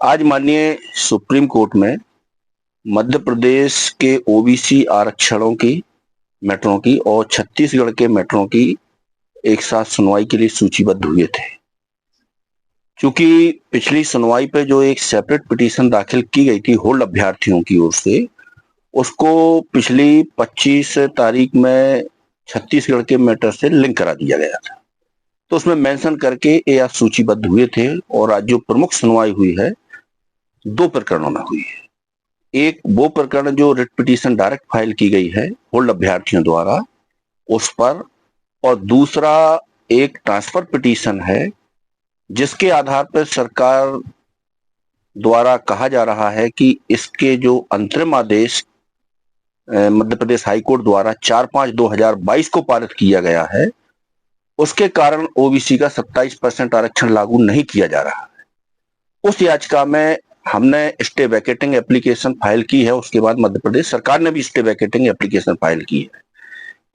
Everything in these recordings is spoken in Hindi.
आज माननीय सुप्रीम कोर्ट में मध्य प्रदेश के ओबीसी आरक्षणों की मैटरों की और छत्तीसगढ़ के मैटरों की एक साथ सुनवाई के लिए सूचीबद्ध हुए थे। क्योंकि पिछली सुनवाई पे जो एक सेपरेट पिटीशन दाखिल की गई थी होल्ड अभ्यर्थियों की ओर से, उसको पिछली 25 तारीख में छत्तीसगढ़ के मैटर से लिंक करा दिया गया था। तो उसमें मेंशन करके ये आज सूचीबद्ध हुए थे और आज जो प्रमुख सुनवाई हुई है दो प्रकरणों में हुई है। एक वो प्रकरण जो रिट पिटीशन डायरेक्ट फाइल की गई है होल्ड अभ्यर्थियों द्वारा उस पर, और दूसरा एक ट्रांसफर पिटीशन है जिसके आधार पर सरकार द्वारा कहा जा रहा है कि इसके जो अंतरिम आदेश मध्य प्रदेश हाईकोर्ट द्वारा 4/5/2022 को पारित किया गया है, उसके कारण ओबीसी का 27% आरक्षण लागू नहीं किया जा रहा है। उस याचिका में हमने स्टे वैकेटिंग एप्लीकेशन फाइल की है। उसके बाद मध्य प्रदेश सरकार ने भी स्टे वैकेटिंग एप्लीकेशन फाइल की है।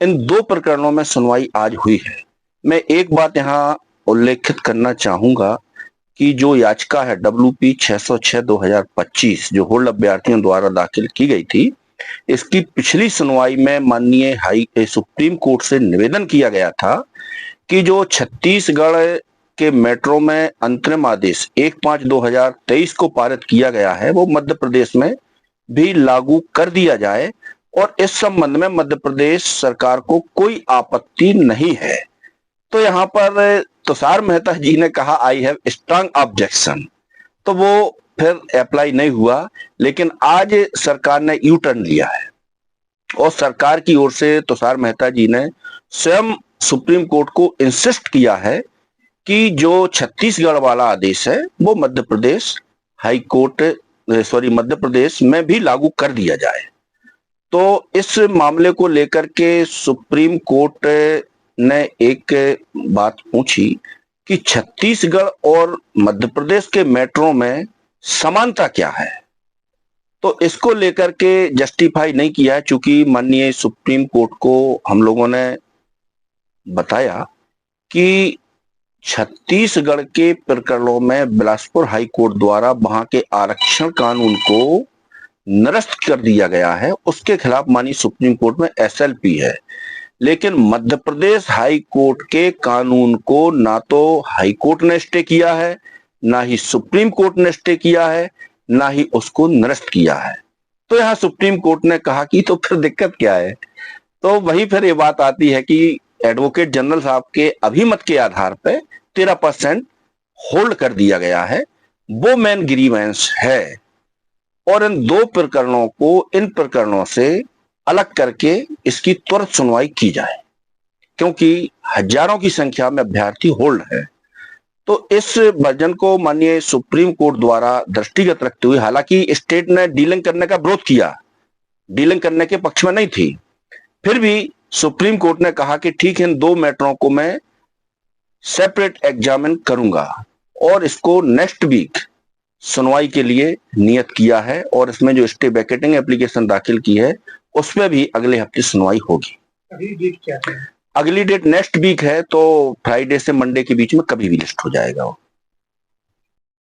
इन दो प्रकरणों में सुनवाई आज हुई है। मैं एक बात यहाँ उल्लेखित करना चाहूंगा कि जो याचिका है WP 606/2025 जो होल्ड अभ्यर्थियों द्वारा दाखिल की गई थी, इसकी पिछली सुनवाई में माननीय सुप्रीम कोर्ट से निवेदन किया गया था कि जो छत्तीसगढ़ के मेट्रो में अंतरिम आदेश 1/5/2023 को पारित किया गया है वो मध्य प्रदेश में भी लागू कर दिया जाए, और इस संबंध में मध्य प्रदेश सरकार को कोई आपत्ति नहीं है। तो यहाँ पर तुषार मेहता जी ने कहा आई हैव स्ट्रांग ऑब्जेक्शन, तो वो फिर अप्लाई नहीं हुआ। लेकिन आज सरकार ने यू टर्न लिया है और सरकार की ओर से तुषार मेहता जी ने स्वयं सुप्रीम कोर्ट को इंसिस्ट किया है कि जो छत्तीसगढ़ वाला आदेश है वो मध्य प्रदेश मध्य प्रदेश में भी लागू कर दिया जाए। तो इस मामले को लेकर के सुप्रीम कोर्ट ने एक बात पूछी कि छत्तीसगढ़ और मध्य प्रदेश के मेट्रो में समानता क्या है। तो इसको लेकर के जस्टिफाई नहीं किया है, चूंकि माननीय सुप्रीम कोर्ट को हम लोगों ने बताया कि छत्तीसगढ़ के प्रकरणों में बिलासपुर हाई कोर्ट द्वारा वहां के आरक्षण कानून को निरस्त कर दिया गया है, उसके खिलाफ माननीय सुप्रीम कोर्ट में SLP है। लेकिन मध्य प्रदेश हाई कोर्ट के कानून को ना तो हाई कोर्ट ने स्टे किया है, ना ही सुप्रीम कोर्ट ने स्टे किया है, ना ही उसको निरस्त किया है। तो यहाँ सुप्रीम कोर्ट ने कहा कि तो फिर दिक्कत क्या है। तो वही फिर ये बात आती है कि एडवोकेट जनरल साहब के अभिमत के आधार पर 13% होल्ड कर दिया गया है, वो मेन ग्रीवेंस है। और इन दो प्रकरणों को इन प्रकरणों से अलग करके इसकी त्वरित सुनवाई की जाए, क्योंकि हजारों की संख्या में अभ्यर्थी होल्ड है। तो इस वर्जन को माननीय सुप्रीम कोर्ट द्वारा दृष्टिगत रखते हुए, हालांकि स्टेट ने डीलिंग करने का विरोध किया, डीलिंग करने के पक्ष में नहीं थी, फिर भी सुप्रीम कोर्ट ने कहा कि ठीक है इन दो मैटरों को मैं सेपरेट एग्जामिन करूंगा और इसको नेक्स्ट वीक सुनवाई के लिए नियत किया है। और इसमें जो स्टे वैकेटिंग एप्लीकेशन दाखिल की है उसमें भी अगले हफ्ते सुनवाई होगी। अगली डेट क्या है? अगली डेट नेक्स्ट वीक है, तो फ्राइडे से मंडे के बीच में कभी भी लिस्ट हो जाएगा वो।